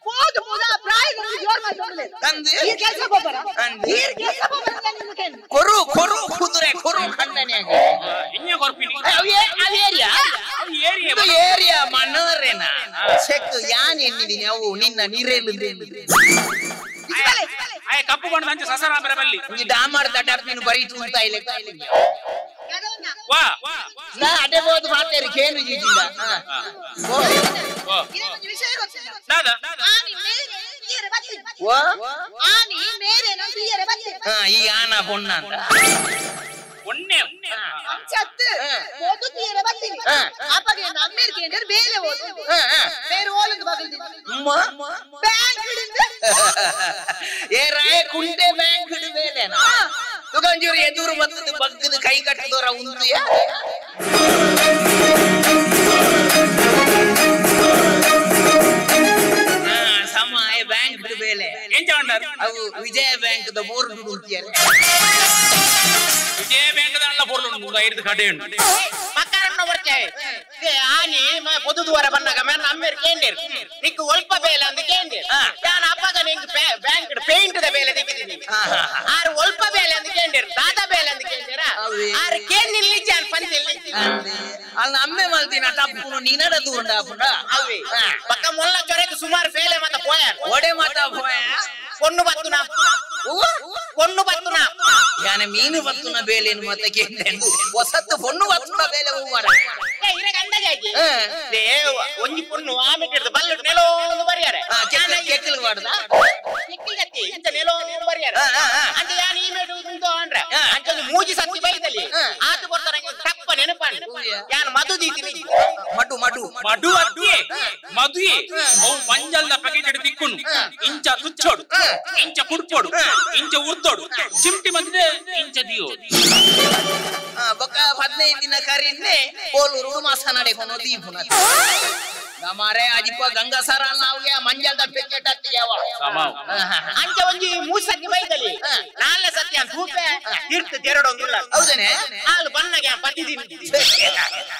ಹೋದು ಪುನಃ ಪ್ರಾಯದಲ್ಲಿ ಜೋರ್ ಮಾಡ್ಕೊಂಡ್ಲೆ ತಂದೆ ಈ ಕೆಲಸ ಗೊಬ್ಬರ ಈ ಕೆಲಸ ಗೊಬ್ಬರ ನಿಮಗೆ ಕೊರು ಕೊರು ಕುದುರೆ ಕೊರು ಖಂಡನೆಯಾಗಿ ಇನ್ನೇ ಕೊರ್ಪಿನಿ ಏರಿಯಾ ಮನೋರೇನ ಚೆಕ್ ಯಾನ್ ಎನ್ನಿದೀನಿ ಅವು ನಿನ್ನ ನೀರೇಲು ಆಯ್ ಕಪ್ಪು ಬಣ್ಣ ಅಂಚೆ ಸಸರ ಬರಬಲ್ಲಿ ಈ ಡಾಮರ್ ದಡ್ಡರ್ ನೀನು ಬರೀತು ಅಂತ ಇಲ್ಲ ವಾ ನಾ ಅದೇ ಬೋದು ಮಾತೇರಿ ಕೇನು ಜೀಜಿಲ್ಲ ಇದೊಂದು ವಿಷಯ ಗೊತ್ತಿಲ್ಲ ದಾದಾ ಆನಿ ಮೇರೆ ತೀಯರೆ ಬತ್ತಿ ಓ ಆನಿ ಮೇರೆ ನೋ ತೀಯರೆ ಬತ್ತಿ ಈ ಆನ ಪೊಣ್ಣ ಅಂತ ಒಣ್ಣೆ ಚತ್ತು ಓದು ತೀಯರೆ ಬತ್ತಿ ಅಪ್ಪಗೆ ನಮ್ಮೇರ್ಗೆ ಅಂದ್ರೆ ಬೇಲೆ ಓದು ಬೇರೆ ಓಲಂದು ಬಗಲ್ದಿ ಬ್ಯಾಂಕ್ ಹಿಡಿದು ಏ ರಾಯ ಕುಂಟೆ ಬ್ಯಾಂಕ್ ಹಿಡಿದು ಬೇಲೆನಾ ತುಗಂಜೂರು ಎದುರು ಬತ್ತದು ಬಗ್ಗದು ಕೈ ಕಟ್ಟದೋರ ಉಂತಿಯ ಸಮಯ ಬ್ಯಾಂಕ್ ಬೇಲೆ ಎಂಚ ಉಂಟಾರು ಅವು ವಿಜಯ ಬ್ಯಾಂಕ್ ದ ಬೋರ್ಡ್ ಉಂಟಿಯ ವಿಜಯ ಬ್ಯಾಂಕ್ ದ ಪೊರ್ಲು ಐದು ಕಡೆ ಉಂಟು ಮಕ್ಕಳನ್ನ ಬರ್ತಾವೆ ಆನಿ పొద్దు వర బన్నగా మన అమ్మేర్ కేండర్ నీకు ఒల్ప బేల అంది కేండర్ యాన అప్పగ నీకు బ్యాంక్ పెయింట్ ద బేల దిగిదిని ఆర్ ఒల్ప బేల అంది కేండర్ దాదా బేల అంది కేండర్ ఆర్ కేన్ నిల్లిచి అన్ పంది నిల్లిచి ಅಲ್ಲ ಅಮ್ಮೆ ಮಲ್ತಿನ ತಪ್ಪು ನೀನಡ ದೂರ ಪುಡ ಅವಿ ಪಕ್ಕ ಮೊಲ್ಲ ಚೊರೆಗೆ ಸುಮಾರು ಬೇಲೆ ಮತ ಪೋಯ ಓಡೆ ಮಾತ ಹೋಯ ಕೊನ್ನು ಬತ್ತುನ ಕೊನ್ನು ಬತ್ತುನ ಯಾನೆ ಮೀನು ಬತ್ತುನ ಬೇಲೆನು ಮತ ಕೇಂದ್ರೆಂದು ಹೊಸತ್ತು ಪೊಣ್ಣು ಬತ್ತುನ ಬೇಲೆ ಹೂವಾರ ಏ ಇರ ಗಂಡಗಾಗಿ ದೇ ಒಂಜಿ ಪೊಣ್ಣು ಆಮೆಟ್ಟಿರ್ದ ಬಲ್ಲು ನೆಲೋ ಒಂದು ಬರಿಯಾರೆ ಕೆಕ್ಕಲ್ ಮಾಡ್ದ ಕೆಕ್ಕಲ್ಗತ್ತಿ ಇಂತ ನೆಲೋ ಒಂದು ಬರಿಯಾರೆ ಅಂತ ಯಾನ ಈ ಮೇಡು ಉಂಟು ಅಂದ್ರೆ ಅಂತ ಮೂಜಿ ಸತ್ತಿ ಬೈದಲ್ಲಿ ಆತ ಬರ್ತಾರ ತಪ್ಪ ನೆನಪಾಂಡು ಯಾನ ಮಧು ದೀತಿನಿ ಮಡು ಮಡು ಮಡು ಅದ್ಯೆ ಮದುವೆ ಅವು ಮಂಜಲ್ದ ಪ್ಯಾಕೆಟ್ ಹಿಡಿದು ತಿಕ್ಕುನು ಇಂಚ ತುಚ್ಚೋಡು ಇಂಚ ಕುಡ್ಪೋಡು ಇಂಚ ಉರ್ದೋಡು ಚಿಮ್ಟಿ ಬಂದಿದೆ ಇಂಚ ದಿಯೋ ಬೊಕ್ಕ 15 ದಿನ ಕರಿನ್ನೆ ಕೋಲೂರು ಮಾಸ ನಡೆಕೊಂಡು ದೀಪುನ ನಮಾರೆ ಅಜಿಪ ಗಂಗಾ ಸರ ನಾವ್ಗೆ ಮಂಜಲ್ದ ಪ್ಯಾಕೆಟ್ ಹತ್ತಿಯಾವ ಸಮಾವ್ ಅಂಚ ಒಂಜಿ ಮೂಜಿ ಸತ್ತಿ ಬೈದಲ್ಲಿ ನಾಲ್ನೆ ಸತ್ತಿ ಅಂತ ರೂಪೆ ತೀರ್ಥ ತೆರಡೊಂದಿಲ್ಲ ಹೌದನೆ ಹಾಲು ಬನ್ನಗೆ ಪತ್ತಿದಿನಿ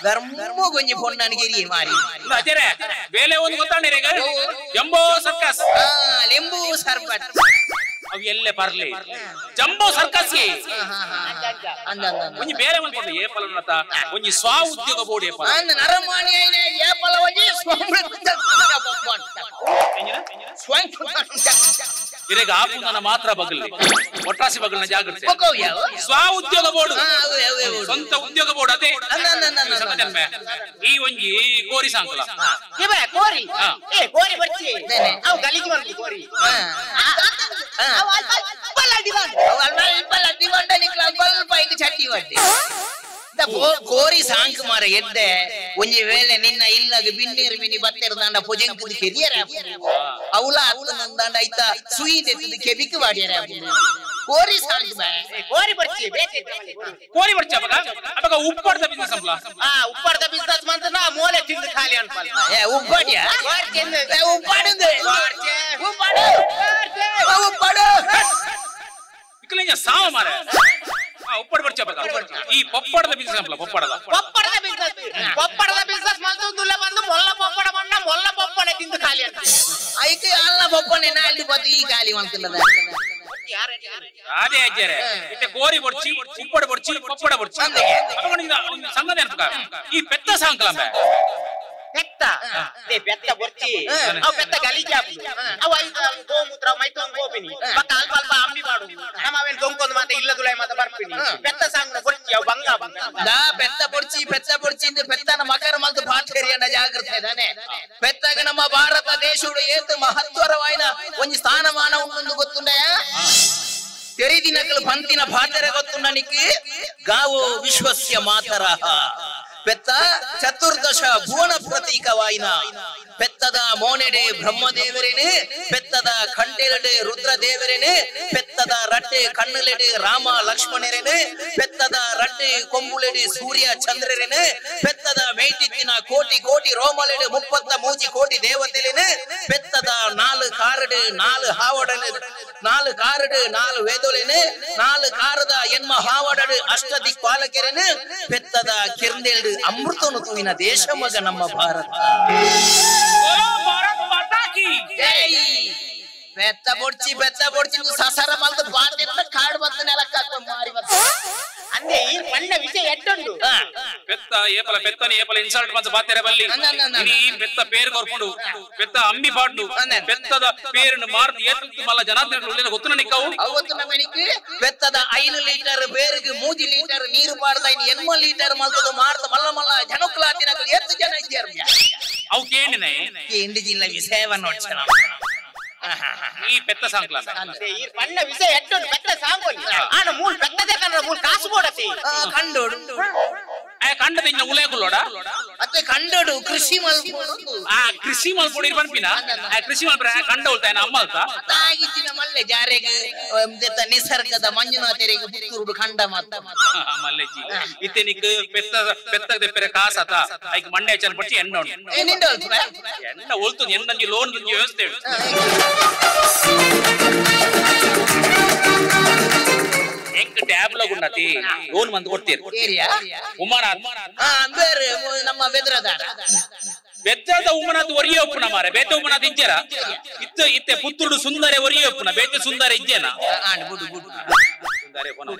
ಧರ್ಮ ಗೊಂಜಿ ಪೊಣ್ಣನಿಗೆ ಮಾರಿ ಅಜರೆ ಬೇಲೆ ಒಂದು ಗೊತ್ತಾಣಿರೇಗ ಜಂಬೋ ಸರ್ಕಸ್ ಲಿಂಬು ಸರ್ಬತ್ ಅವು ಎಲ್ಲೇ ಬರ್ಲಿ ಜಂಬೋ ಸರ್ಕಸ್ ಒಂಜಿ ಬೇರೆ ಒಂದು ಏಪಲ್ ಅನ್ನತ ಒಂಜಿ ಸ್ವ ಉದ್ಯೋಗ ಬೋರ್ಡ್ ಏಪಲ್ ಅಂದ ನರಮಾಣಿ ಐನೆ ಏಪಲ ಒಂಜಿ ಇರೆಗ ಆಪುಂದನ ಮಾತ್ರ ಬಗಲ್ ಒಟ್ರಾಸಿ ಬಗಲ್ನ ಜಾಗ್ರತೆ ಸ್ವ ಉದ್ಯೋಗ ಬೋರ್ಡ್ ಸ್ವಂತ ಉದ್ಯೋಗ ಬೋರ್ಡ್ ಅದೇ ಈ ಒಂಜಿ ಕೋರಿ ಸಾಂಕಲ ಕೋರಿ ಏ ಕೋರಿ ಬರ್ಚಿ ಅವು ಗಲೀಜು ಮಾಡ್ಲಿ ಕೋರಿ ಕೋರಿ ಸಾಂಕ್ ಮಾರ ಎಡ್ಡೆ ಒಂಜಿ ವೇಳೆ ನಿನ್ನ ಇಲ್ಲಾಗ ಬಿನ್ನೀರು ಬಿನಿ ಬತ್ತಿರದಾಂಡ ಪೊಜೆಂಕದ ಕೆರಿಯರ ಅವಲ ನಂದಾಂಡ ಐತ ಸುಯಿದೆತ್ತದ ಕೆಬಿಕ್ ಬಾಡಿಯರ ಕೋರಿ ಸಾಂಕ್ ಬಾ ಕೋರಿ ಬರ್ಚಿ ಬೇಕೆ ಕೋರಿ ಬರ್ಚಿ ಅವಾಗ ಉಪ್ಪಡ್ದ ಬಿಸ್ನೆಸ್ ಅಂಪ್ಲ ಉಪ್ಪಡ್ದ ಬಿಸ್ನೆಸ್ ಮಂತ ನಾ ಮೋಲೆ ತಿಂದು ಖಾಲಿ ಅನ್ಪಲ್ಲ ಉಪ್ಪಡ್ಯಾ ಉಪ್ಪಾಡುಂದು ಉಪ್ಪಾಡು ಇಕ್ಕಲಿಂಗ ಸಾವ ಮಾರ ಉಪ್ಪಡ ಬರ್ಚಿ ಈ ಪಪ್ಪಡದ ಬಿಸ್ನೆಸ್ ಅಂಪ್ಲ ಪಪ್ಪಡದ ಬಿಸ್ನೆಸ್ ಮಂತ ದುಲ್ಲ ಬಂದು ಮೊಲ್ಲ ಪಪ್ಪಡ ಬಣ್ಣ ಮೊಲ್ಲ ಪಪ್ಪಡೆ ತಿಂದು ಖಾಲಿ ಅಂತ ಐತೆ ಅಲ್ಲ ಪಪ್ಪನೆ ನಾಲಿ ಬತ್ತು ಈ ಖಾಲಿ ಅಂತಲ್ಲದ ಅದೇ ಅಜ್ಜರೆ ಇತ್ತೆ ಕೋರಿ ಬರ್ಚಿ ಉಪ್ಪಡ ಬರ್ಚಿ ಪಪ್ಪಡ ಬರ್ಚಿ ಸಂಗತಿ ಅನ್ಪಕ ಈ ಪೆತ್ತ ಸಾಂಕಲ ಪೆತ್ತ ಪೆತ್ತ ಬರ್ಚಿ ಅವು ಪೆತ್ತ ಗಲೀಜ ಅವು ಐದು ಗೋಮೂತ್ರ ಮೈತೊಂದು ಗೋಪಿನಿ ಪಕ್ಕ ಅಲ್ಪ ಅಲ್ಪ ಅಂಬಿ ಮಾಡು ನಮ್ಮ ಅವೇನು ದೊಂಕೊಂದು ಮಾತ ಇಲ್ಲದುಲೈ ಮಾತ ಬರ್ಪಿನಿ ಪೆತ್ತ ಸಾಂಗ್ನ ಬರ್ಚಿ ಅವು ಬಂಗ ದಾ ಪೆತ್ತ ಬರ್ಚಿ ಇಂದು ಪೆತ್ತನ ಮಕರ ಮಲ್ತು ಭಾಷೆರಿಯನ್ನ ಜಾಗೃತ ಇದ್ದಾನೆ ಪೆತ್ತಗ ನಮ್ಮ ಭಾರತ ದೇಶಡು ಏತು ಮಹತ್ವರವಾಯಿನ ಒಂದು ಸ್ಥಾನಮಾನ ಉಂಟು ಗೊತ್ತುಂಡಯ ತೆರಿದಿನಕಲು ಪಂತಿನ ಭಾಟರ ಗೊತ್ತುಂಡನಿಕ್ಕೆ ಗಾವೋ ವಿಶ್ವಸ್ಯ ಮಾತರಹ ಪೆತ್ತ ಚತುರ್ದಶ ಭುವನ ಪ್ರತೀಕವಾಯಿನ ಪೆತ್ತದ ಮೋನೆಡೆ ಬ್ರಹ್ಮದೇವರೇನೆ ಪೆತ್ತದ ಕಂಡೆರಡೆ ರುದ್ರದೇವರೇನೆ ಪೆತ್ತದ ರಟ್ಟೆ ಕಣ್ಣಲೆಡೆ ರಾಮ ಲಕ್ಷ್ಮಣರೇನೆ ಪೆತ್ತದ ರಟ್ಟೆ ಕೊಂಬುಳೆಡೆ ಸೂರ್ಯ ಚಂದ್ರರೇನೆ ಪೆತ್ತದ ಮೇಟಿತ್ತಿನ ಕೋಟಿ ಕೋಟಿ ರೋಮಲೆಡೆ 33 ಕೋಟಿ ದೇವತೆಲೇನೆ ಪೆತ್ತದ 4 ಕಾರಡೆ 4 ಹಾವಡನೆ 4 ಕಾರಡೆ 4 ವೇದೋಲೇನೆ 4 ಕಾರದ ಎನ್ಮ ಹಾವಡಡೆ ಅಷ್ಟ ದಿಕ್ಪಾಲಕರೇನೆ ಪೆತ್ತದ ಕಿರ್ನೆಲ್ಡು ಅಮೃತನು ತೂವಿನ ದೇಶ ಮಗ ನಮ್ಮ ಭಾರತ ಭಾರತ ಮಾತಾ ಕಿ ಕಿ ಜೈ ಬೆತ್ತ ಬೊಡ್ಚಿ ಸಸರ ಮಲ್ದು ಬಾತಿರ ಕಾಡು ಬತ್ತ ನೆಲಕ್ಕೆ ಹಾಕೊಂಡು ಮಾರಿ ಬತ್ತ ಅಂದೆ ಈ ಪಣ್ಣ ವಿಷಯ ಎಟ್ಟುಂಡು ಪೆತ್ತ ಏಪಲ ಪೆತ್ತನಿ ಏಪಲ ಇನ್ಸಲ್ಟ್ ಬಂದು ಬಾತೆರೆ ಬಲ್ಲಿ ಇನಿ ಪೆತ್ತ ಪೇರು ಕೊರ್ಕೊಂಡು ಪೆತ್ತ ಅಮ್ಮಿ ಪಾಡ್ನು ಪೆತ್ತದ ಪೇರನ್ನು ಮಾರ್ದು ಏತಲ್ತು ಮಲ್ಲ ಜನಾರ್ದನ ಉಳ್ಳಿನ ಗೊತ್ತು ನಿಕ್ಕವು ಅವತ್ತು ನಮನಿಗೆ ಬೆತ್ತದ 5 ಲೀಟರ್ ಬೇರಿಗೆ 3 ಲೀಟರ್ ನೀರು ಪಾಡ್ದ ಇನ್ನು 8 ಲೀಟರ್ ಮಲ್ತದ ಮಾರ್ದ ಮಲ್ಲ ಜನಕ್ಲಾತಿನ ಎಷ್ಟು ಜನ ಇದ್ದಾರೆ ಅವು ಕೇಂಡಿನೆ ಕೇಂಡಿ ಜಿಲ್ಲ ವಿಷಯವನ್ನು ನೋಡ್ತಾನ ಈ ಪೆತ್ತ ಸಾಂಕ್ಲ ಈ ಪಣ್ಣ ವಿಷಯ ಎಟ್ಟುಂಡು ಪೆತ್ತ ಸಾಂಗೋಲಿ ಆನ ಮೂಲ ಪೆತ್ತದೆ ಕನ್ನಡ ಮೂಲ ಕಾಸು ಬೋಡತಿ ಕಂಡೋಡು ಕಂಡದ ಇನ್ನ ಉಲೇಕುಲ್ಲೋಡ ಮತ್ತೆ ಕಂಡೋಡು ಕೃಷಿ ಮಲ್ಪೋಡು ಕೃಷಿ ಮಲ್ಪೋಡಿ ಪನ್ಪಿನ ಕೃಷಿ ಮಲ್ಪರ ಕಂಡ ಉಳ್ತಾಯ ಅಮ್ಮಲ್ತ ಆಗಿತ್ತಿನ ಮಲ್ಲೆ ಜಾರೆಗೆ ನಿಸರ್ಗದ ಮಂಜುನಾಥರಿಗೆ ಪುತ್ತೂರು ಕಂಡ ಮಾತ ಮಲ್ಲೆಜಿ ಇತ್ತೆನಿಕ್ ಪೆತ್ತ ದೆಪ್ಪರೆ ಕಾಸತ ಐಕ್ ಮಂಡೆ ಚನ್ ಪಟ್ಟಿ ಎಣ್ಣ ಎಣ್ಣ ಒಲ್ತು ಎಂದಂಜಿ ಲೋನ್ ವ್ಯವಸ್ಥೆ ಎಂಕ್ ಟ್ಯಾಬ್ ಲಗುನ್ನತಿ ಲೋನ್ ಮಂದ್ ಕೊಡ್ತೀರಿ ಉಮ್ಮನಾಥ್ ಬೇರೆ ನಮ್ಮ ಬೆದ್ರದಾರ ಬೆದ್ದದ ಉಮ್ಮನಾಥ್ ಒರಿಯೇ ಒಪ್ಪುನ ಮಾರೆ ಬೇತೆ ಉಮ್ಮನಾಥ್ ಇಜ್ಜರ ಇತ್ತೆ ಪುತ್ತೂರು ಸುಂದರ ಒರಿಯೇ ಒಪ್ಪುನ ಬೇತೆ ಸುಂದರ ಇಜ್ಜೇನ ಸುಂದರ ಫೋನ್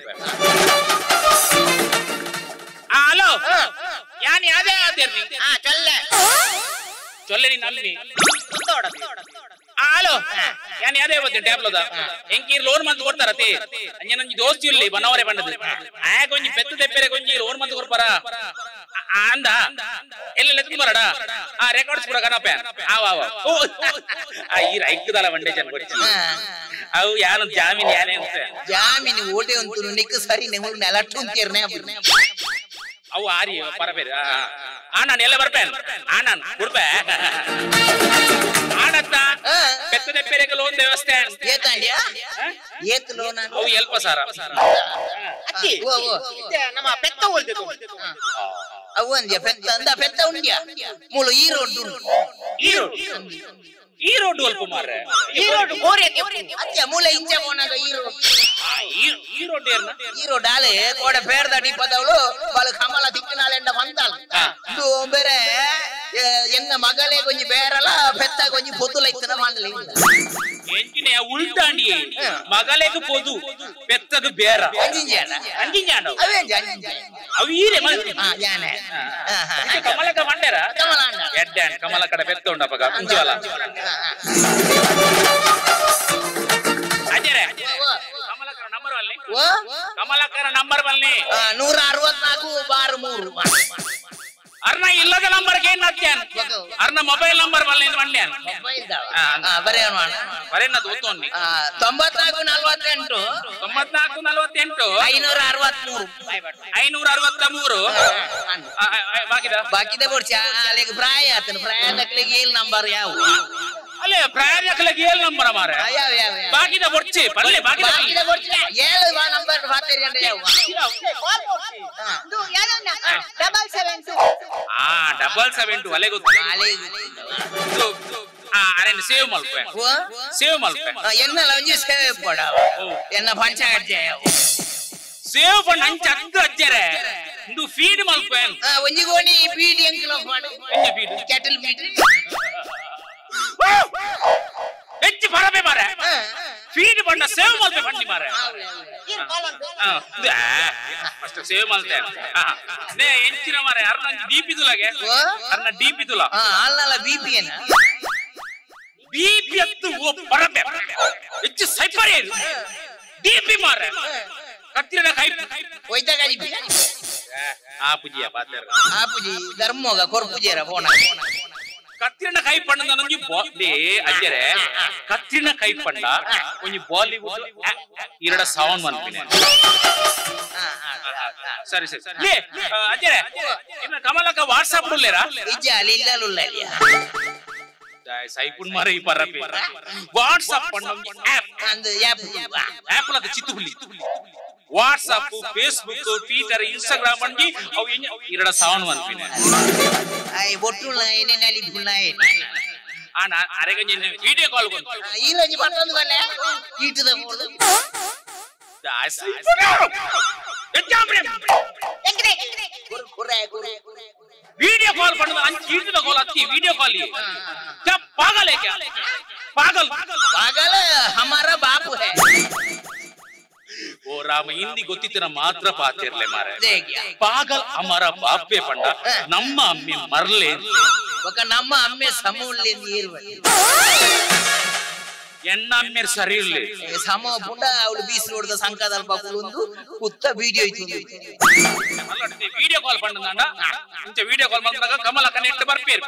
ಹಲೋ ಯಾನ್ ಯಾವ್ದೇ ಆದಿರ್ನಿ ಚೊಲ್ಲೆ ನೀನ್ ಅಲ್ಲಿ ಹಲೋ ಯಾನ್ ಯಾವ್ದೇ ಬತ್ತೆ ಟ್ಯಾಬ್ಲೋದ ಎಂಕಿ ಲೋನ್ ಮಂತ್ ಕೊಡ್ತಾರತಿ ಅಂಜೆ ನಂಜಿ ದೋಸ್ತಿ ಇಲ್ಲಿ ಬನ್ನವರೇ ಬಂದದ್ದು ಆಗ ಒಂಜಿ ಪೆತ್ತ ತೆಪ್ಪೆರೆ ಕೊಂಜಿ ಲೋನ್ ಮಂತ್ ಕೊಡ್ಪಾರ ಅಂದ ಎಲ್ಲ ಎತ್ಕೊಂಡು ಬರಡ ಆ ರೆಕಾರ್ಡ್ಸ್ ಕೂಡ ಕನಪ್ಪ ಆವ ಈ ರೈಕ್ದಲ್ಲ ಬಂಡೆ ಜನ ಕೊಡ್ತಿ ಅವು ಯಾನು ಜಾಮೀನ್ ಯಾನೇ ಜಾಮೀನು ಓಟೆ ಒಂದು ನಿಕ್ ಸರಿ ನೆಮರು ನೆಲಟ್ಟು ಅಂತೀರ್ನೆ ಅವು ಆರಿ ಪರಬೇರೆ ನಾನು ಎಲ್ಲ ಬರ್ಪೇನ್ ನಾನು ಕೊಡ್ಪೆ ಆಡತ್ತ ಪೆತ್ತದ ಪೆರೆಗೆ ಲೋನ್ ವ್ಯವಸ್ಥೆ ಏತಾಂಡ್ಯಾ ಏತ್ ಲೋನ್ ಅವು ಎಲ್ಪ ಸಾರ ಅಕ್ಕಿ ನಮ್ಮ ಪೆತ್ತ ಹೋಲ್ಬೇಕು ಅವು ಅಂದ್ಯ ಪೆತ್ತ ಅಂದ ಪೆತ್ತ ಉಂಡ್ಯಾ ಮೂಲು ಈ ರೋಡ್ ಅಲ್ಪ ಮಾರ್ರೆ ಈ ರೋಡ್ ಗೋರಿ ಅತ್ಯ ಮೂಲ ಇಂಚೆ ಹೋನಾಗ ಈ ರೋಡ್ ಆಲೆ ಕೋಡೆ ಪೇರ್ದ ಡಿಪ್ಪದವಳು ಬಲ ಕಮಲ ತಿಕ್ಕನಾಲೆಂಡ ಬಂದಲ್ ಇದು ಬೇರೆ ಎನ್ನ ಮಗಳೇ ಕೊಂಚ ಬೇರಲ್ಲ ಪೆತ್ತ ಕೊಂಚ ಪೊತ್ತುಲ ಇತ್ತನ ಮಾಡಲಿ ಎಂಚಿನ ಉಲ್ಟಾಂಡಿ ಮಗಲೇಗ ಪೊದು ಪೆತ್ತಗ ಬೇರ ಅಂಜಿಂಜಾನ ಅವು ಈರೆ ಮಲ್ತಿ ಜಾನೆ ಕಮಲಕ ಮಂಡೇರ ಎಡ್ಡಾನ್ ಕಮಲ ಕಡೆ ಪೆತ್ತ ಉಂಡಪ್ಪಗ ಮುಂಚೆವಲ್ಲ ಅಜರೆ ಕಮಲಕರ ನಂಬರ್ ಬಲ್ಲಿ ಕಮಲಕರ ನಂಬರ್ ಬಲ್ಲಿ 164/3 ಅರ್ನ ಇಲ್ಲದ ನಂಬರ್ಗೆ ಏನ್ ಹಾಕ್ಯಾನ್ ಅರ್ನ ಮೊಬೈಲ್ ನಂಬರ್ ಬಲ್ಲಿ ಮಂಡ್ಯಾನ್ ಬರೇನದು ಓದ್ತೋನಿ 9448 563 ಬಾಕಿದ ಬೋರ್ಚ ಅಲ್ಲಿಗೆ ಪ್ರಾಯ ಆತನ ಪ್ರಯಾಣಕ್ಕೆ ಏಲ್ ನಂಬರ್ ಯಾವ ಅಲ್ಲೇ ಪ್ರಯಾಣಕ್ಕೆ ಏಲ್ ನಂಬರ್ ಮಾರೆ ಬಾಕಿದ ಬೋರ್ಚಿ ಪಲ್ಲೆ ಬಾಕಿದ ಬೋರ್ಚಿ ಏಳು ನಂಬರ್ ಬಾತೇರಿ ಅಂದ್ರೆ ಯಾವ ಇದು ಯಾರನ್ನ 772 772 ಅಲೆ ಗೊತ್ತು ಇದು ಅರೆನ್ ಸೇವ್ ಮಲ್ಪೆ ಎನ್ನಲ್ಲ ಒಂಜಿ ಸೇವ್ ಕೊಡ ಎನ್ನ ಪಂಚಾಯತ್ ಸೇವ್ ಪಂಡ ಅಂಚ ಅದ್ದು ಅಜ್ಜರೆ ಇದು ಫೀಡ್ ಮಲ್ಪೆ ಒಂಜಿ ಗೋಣಿ ಫೀಡ್ ಎಂಕಿಲೋ ಪಾಡು ಎಂಜಿ ಫೀಡ್ ಕ್ಯಾಟಲ್ ಫೀಡ್ ಹೆಚ್ಚು ಬರಬೇ ಮಾರೆ ಫೀಡ್ ಪಂಡ ಸೇವ್ ಮಲ್ಪೆ ಪಂಡಿ ಮಾರೆ ಅಷ್ಟು ಸೇವ್ ಮಲ್ತೆ ನೇ ಎಂಚಿನ ಮಾರೆ ಅರ್ನ ಡಿಪಿ ತುಲಾಗೆ ಅರ್ನ ಡಿಪಿ ತುಲಾ ಅಲ್ಲಲ್ಲ ಬಿಪಿ ಏನ ಬಿಪಿ ಅತ್ತು ಬರಬೇ ಹೆಚ್ಚು ಸೈಪರ್ ಏನು ಡಿಪಿ ಮಾರೆ ಕತ್ತಿರನ ಕೈ ಹೋಯ್ತಾ ಗಾಡಿ ಆಪುಜಿಯ ಪಾತ್ರ ಆಪುಜಿ ಧರ್ಮೋಗ ಕೊರ್ಪುಜಿಯರ ಫೋನ ಕತ್ತಿರನ ಕೈ ಪಂಡ ನನಗೆ ಅಜ್ಜರೆ ಕತ್ತಿರನ ಕೈ ಪಂಡ ಒಂಜಿ ಬಾಲಿವುಡ್ ಇರಡ ಸೌಂಡ್ ಮನ್ಪಿನೆ ಸರಿ ಅಜ್ಜರೆ ಇನ್ನ ಕಮಲಕ ವಾಟ್ಸಾಪ್ ಉಳ್ಳೇರಾ ಇಜ್ಜ ಅಲ್ಲಿ ಇಲ್ಲಲ್ಲ ಸೈಪುನ್ ಮಾರೆ ಈ ಪರಪಿ ವಾಟ್ಸಾಪ್ ಪಂಡ ಆಪ್ ಲದ ಚಿತ್ತುಹುಲಿ ವಾಟ್ಸಾಪ್ ಫೇಸ್ಬುಕ್ ಟ್ವಿಟರ್ ಇನ್ಸ್ಟಾಗ್ರಾಮ್ ಅಂಡಿ ಅವು ಇರಡ ಸೌಂಡ್ ಮನ್ಪಿನೆ ಐ ಬೊಟ್ಟುಳ ಏನೇನಲ್ಲಿ ಬುಳ್ಳಾಯ್ ಆನ ಅರೆಗಂಜಿ ವಿಡಿಯೋ ಕಾಲ್ ಬಂತು ಈರಜಿ ಬರ್ತಂದು ಬಲ್ಲೆ ಈಟದ ಬೋಳು ದಾಸಿ ಎಕ್ಸಾಂಪ್ರೆ ಎಂಗ್ರೆ ಕುರೆ ವಿಡಿಯೋ ಕಾಲ್ ಪಂಡ ಅಂಚಿ ಈಟದ ಕಾಲ್ ಅತ್ತಿ ವಿಡಿಯೋ ಕಾಲ್ क्या पागल है क्या? पागल पागल हमारा बाप है. ಓ ರಾಮ ಹಿಂದಿ ಗೊತ್ತಿತ್ತಿನ ಮಾತ್ರ ಪಾತಿರ್ಲೆ ಮಾರೆ. ದೇಗ್ಯಾ ಪಾಗಲ್ ಅಮರ ಬಾಪೆ ಪಂಡ ನಮ್ಮ ಅಮ್ಮಿ ಮರ್ಲೆ ఒక ನಮ್ಮ ಅಮ್ಮೆ ಸಮೂಲ್ಲೆ ನೀರ್ವಡಿ ಎನ್ನ ಅಮ್ಮೆ ಸರಿ ಇರ್ಲಿ ಸಮ ಪುಂಡ ಅವಳು ಬೀಸಿ ಹೊಡೆದ ಸಂಕದಲ್ಪ ಒಂದು ಕುತ್ತ ವಿಡಿಯೋ ಇತ್ತು. ವಿಡಿಯೋ ಕಾಲ್ ಪಂಡ ಇಂಚ ವಿಡಿಯೋ ಕಾಲ್ ಮಾಡಿದಾಗ ಕಮಲ ಕನೆಕ್ಟ್ ಬರ್ಪೇರು.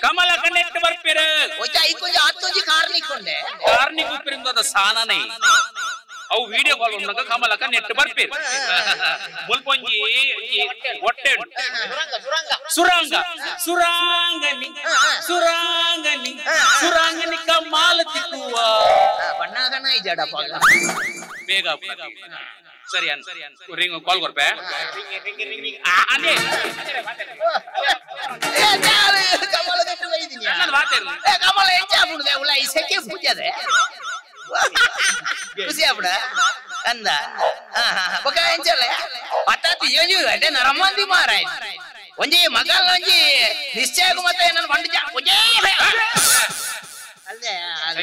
ಕಮಲ ಕನೆಕ್ಟ್ ಬರ್ಪೇರು ಕೊಂಚ ಹತ್ತೊಂಜಿ ಕಾರ್ನಿಕ್ಕೊಂಡೆ ಕಾರ್ನಿಕ್ ಉಪ್ಪಿರಿಂದ ಸಾನನೇ ಅವು ವಿಡಿಯೋ ಕಾಲ್ ಬಂದಾಗ ಕಮಲಕ ನೆಟ್ ಬರ್ಪೇರು. ಮುಲ್ಪೊಂಜಿ ಹೊಟ್ಟೆ ಸುರಾಂಗ ಸುರಾಂಗನಿ ಸುರಾಂಗನಿ ಸುರಾಂಗನಿ ಕಮಾಲ ತಿಕ್ಕುವ ಬಣ್ಣಗನ ಇಜಡಪ್ಪ ಬೇಗ ಸರಿ ಅನ್ ರಿಂಗ್ ಕಾಲ್ ಕೊರ್ಪೆ ಅದೇ ಕಮಲ ಗಟ್ಟು ಬೈದಿನಿ ಮಾತಾಡ್ಲಿ ಕಮಲ ಎಂಜಾಪುಂಡೆ ಉಲ್ಲ ಈ ಸೆಕೆ ಪೂಜದೆ ಖುಷಿ ಆಪಡ ಅಂದ ಬೊಕ ಎಂಚಲೆ ಪಟಾತಿ ಯೋಜು ಅಡೆ ನರಮಂದಿ ಮಾರಾಯ ಒಂಜಿ ಮಗಲ್ ಒಂಜಿ ನಿಶ್ಚಯಕು ಮತ್ತೆ ನನ್ನ ಬಂಡಿಜ ಒಂಜೇ ಅಲ್ದೆ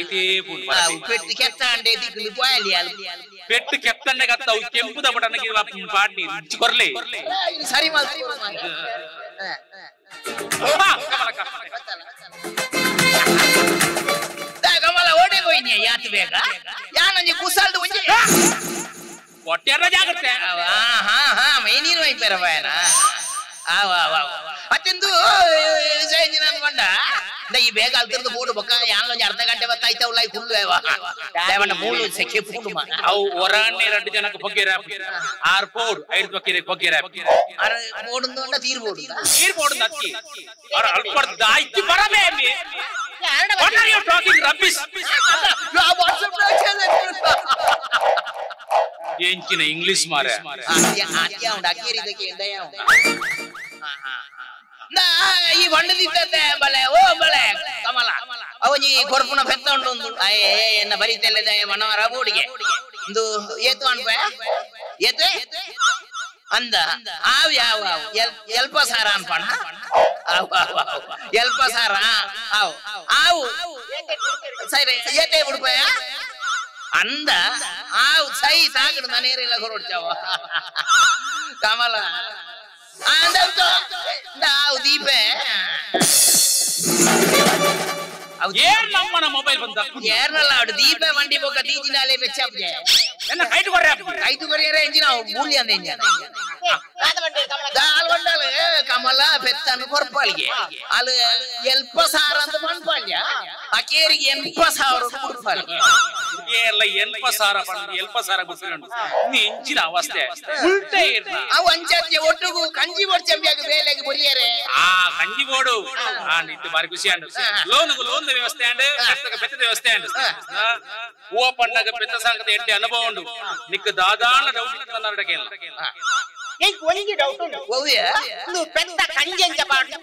ಐತೆ ಪುನ್ ಪೆಟ್ಟಿ ಕೆತ್ತಂಡೆ ದಿಕ್ಕಲಿ ಪೋಯಲಿ ಅಲ್ ಪೆಟ್ಟು ಕೆತ್ತಂಡೆ ಗತ್ತ ಅವು ಕೆಂಪುದ ಬಟನಗೆ ಪಾಡ್ನಿ ರುಚಿ ಕೊರ್ಲೆ ಸರಿ ಮಾಡ್ತೀವಿ ಕಮಲ ಓಡಿ ಹೋಯ್ನಿ ಯಾತ್ ಬೇಗ ಯಾನಂಜಿ ಕುಸಲ್ದು ಒಂಜಿ ಹೊಟ್ಟೆರ ಜಾಗ್ರತೆ ಮೈನೀರು ಹೋಯ್ತಾರವನ ಅತ್ತೆಂದು ನಾನು ಬಂಡ ಈ ಬೇಗ ಅಲ್ತಿರ್ದು ಬೋಡು ಬೊಕ್ಕ ಯಾನೊಂಜಿ ಅರ್ಧ ಗಂಟೆ ಬತ್ತಾಯ್ತವಲ್ಲ ಈ ಕುಳ್ಳು ಮೂಳು ಸೆಕೆ ಪೂಡು ಅವು ಒರಾಣೆ 2 ಜನಕ್ಕೆ ಬಗ್ಗೆರ ಆರ್ ಪೋಡ್ 5 ಬಗ್ಗೆರೆ ಬಗ್ಗೆರ ಅರ ಬೋಡುಂದ ತೀರ್ಬೋದು ಅಕ್ಕಿ ಅರ ಅಲ್ಪರ್ದ ಆಯ್ತು ಬರಬೇಮಿ What are you talking rubbish? ಎಂಚಿನ ಇಂಗ್ಲಿಷ್ ಮಾರೆ ಈ ಬಣ್ಣದಿದ್ದೆ ಬಲೆ ಓ ಬಲೆ ಕಮಲ ಅವನಿ ಕೊರ್ಪುನ ಪೆತ್ತ ಉಂಟು ಎನ್ನ ಬರೀತಲ್ಲದ ಮನವರ ಬೋಡಿಗೆ ಒಂದು ಏತು ಅನ್ಪ ಏತೆ ಅಂದ ಆವ್ ಯಾವ ಎಲ್ಪ ಸಾರ ಅನ್ಪಣ ಎಲ್ಪ ಸಾರ ಆವ್ ಆವು ಸರಿ ಏತೆ ಬಿಡ್ಪಯ ಅಂದ ಆವ್ ಸೈ ಸಾಗಡು ನನೇರಿಲ್ಲ ಹೊರಡ್ತಾವ ಕಮಲ ಅಂದಂತ ಆವ್ ದೀಪೆ ಏರ್ ನಮ್ಮನ ಮೊಬೈಲ್ ಬಂದ ಏರ್ನಲ್ಲ ಅವಡು ದೀಪ ಮಂಡಿ ಬೊಕ್ಕ ದೀಜಿನಾಲೆ ಬೆಚ್ಚಪ್ಗೆ ಎನ್ನ ಕೈಟ್ ಕೊರ್ರೆ ಕೈತು ಕೊರಿಯರೆ ಎಂಜಿನ ಬೂಲಿ ಅಂದ ಎಂಜಿನ ದಾಲ್ ಬಂಡಾಲ ಕಮಲ ಬೆತ್ತನ್ನು ಕೊರ್ಪಾಳಿಗೆ ಅಲ್ಲಿ ಎಲ್ಪ ಸಾರ ಅಂತ ಮಣ್ಪಾಳ್ಯ ಅಕೇರಿಗೆ 80,000 ಕೊಡ್ಪಾಳಿಗೆ ಏರ್ಲ ಎಲ್ಪ ಸಾರ ಪಂಡು ಎಲ್ಪ ಸಾರ ಗುಸ್ಕೊಂಡು ಎಂಚಿನ ಅವಸ್ಥೆ ಉಲ್ಟೆ ಇರ್ನ ಅವು ಅಂಚೆ ಒಟ್ಟುಗು ಕಂಜಿ ಬಡ್ಚಂಬಿಯಾಗ ಬೇಲೆಗೆ ಬರಿಯರೆ ಕಂಜಿ ಬೋಡು ನಿಟ್ಟು ಬಾರಿ ಖುಷಿ ಅಂಡು ಲೋನ್ ವ್ಯವಸ್ಥೆ ಅಂಡು ಬೆತ್ತದ ವ್ಯವಸ್ಥೆ ಅಂಡು ಹೂವ ಪಂಡಗ ಬೆತ್ತ ಸಂಗತಿ ಎಂಟೆ ಅನುಭವ ಉಂಡು ನಿಕ್ಕ ದಾದಾಳ ಡೌಟ್ ಇತ್ತು ನರಡಕೆ ಒಂಜಿ ಡೌಟ್ ಉಂಟು ಒಂದು ಪೆತ್ತ ಕಂಜಂಜ ಪಾಡು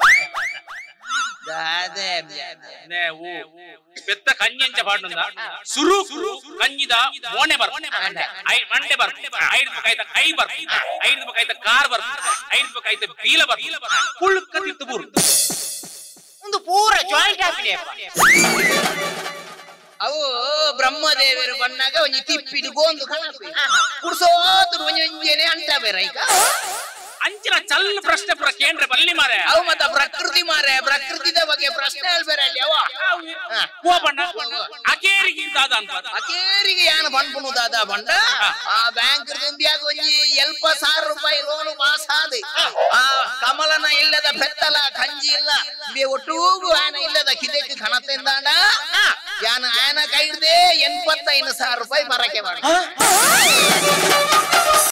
పెద్ద కంచెంచ పాడుందా సురు కంజిద మోనే బర్ మండే బర్ 5 ರೂಪಾಯಿ ಕೈ ಬರ್ 5 ರೂಪಾಯಿ ಕಾರ್ ಬರ್ 5 ರೂಪಾಯಿ ಬೀಲ ಬರ್ ಕುಳ್ಕ ತಿತ್ತು ಬೂರು ಒಂದು ಪೂರ ಜಾಯಿಂಟ್ ಆಫ್ಲೆ ಅವು ಬ್ರಹ್ಮದೇವರು ಬಂದಾಗ ಒಂಜಿ ತಿಪ್ಪಿಡು ಗೋಂದು ಕಣಪಿ ಕುಡ್ಸೋದು ಒಂಜೊಂಜೇನೆ ಅಂಟ ಬೇರೈಕ ಅಂಚಿನ ಚಲ್ಲ ಪ್ರಶ್ನೆ ಪುರ ಕೇಂದ್ರ ಬಲ್ಲಿ ಮಾರೆ ಅವು ಮತ್ತ ಪ್ರಕೃತಿ ಮಾರೆ ಪ್ರಕೃತಿದ ಬಗ್ಗೆ ಪ್ರಶ್ನೆ ಹೇಳ್ಬೇರೆ ಅಲ್ಲಿ ಅವ ಹೂವಣ್ಣ ಅಕೇರಿಗೆ ದಾದ ಅಂತ ಅಕೇರಿಗೆ ಯಾನ ಬಂದ್ಪುನು ದಾದ ಬಂಡ ಆ ಬ್ಯಾಂಕ್ ದಿಂದಿಯಾಗ ಒಂಜಿ 70,000 ರೂಪಾಯಿ ಲೋನ್ ಪಾಸ್ ಆದ ಆ ಕಮಲನ ಇಲ್ಲದ ಬೆತ್ತಲ ಕಂಜಿ ಇಲ್ಲ ಒಟ್ಟೂಗು ಆನ ಇಲ್ಲದ ಕಿದೆಕ್ಕೆ ಕಣತೆಂದಾಂಡ ಯಾನ ಆನ ಕೈ ಹಿಡ್ದೆ 85,000 ರೂಪಾಯಿ ಬರಕೆ ಮಾಡಿ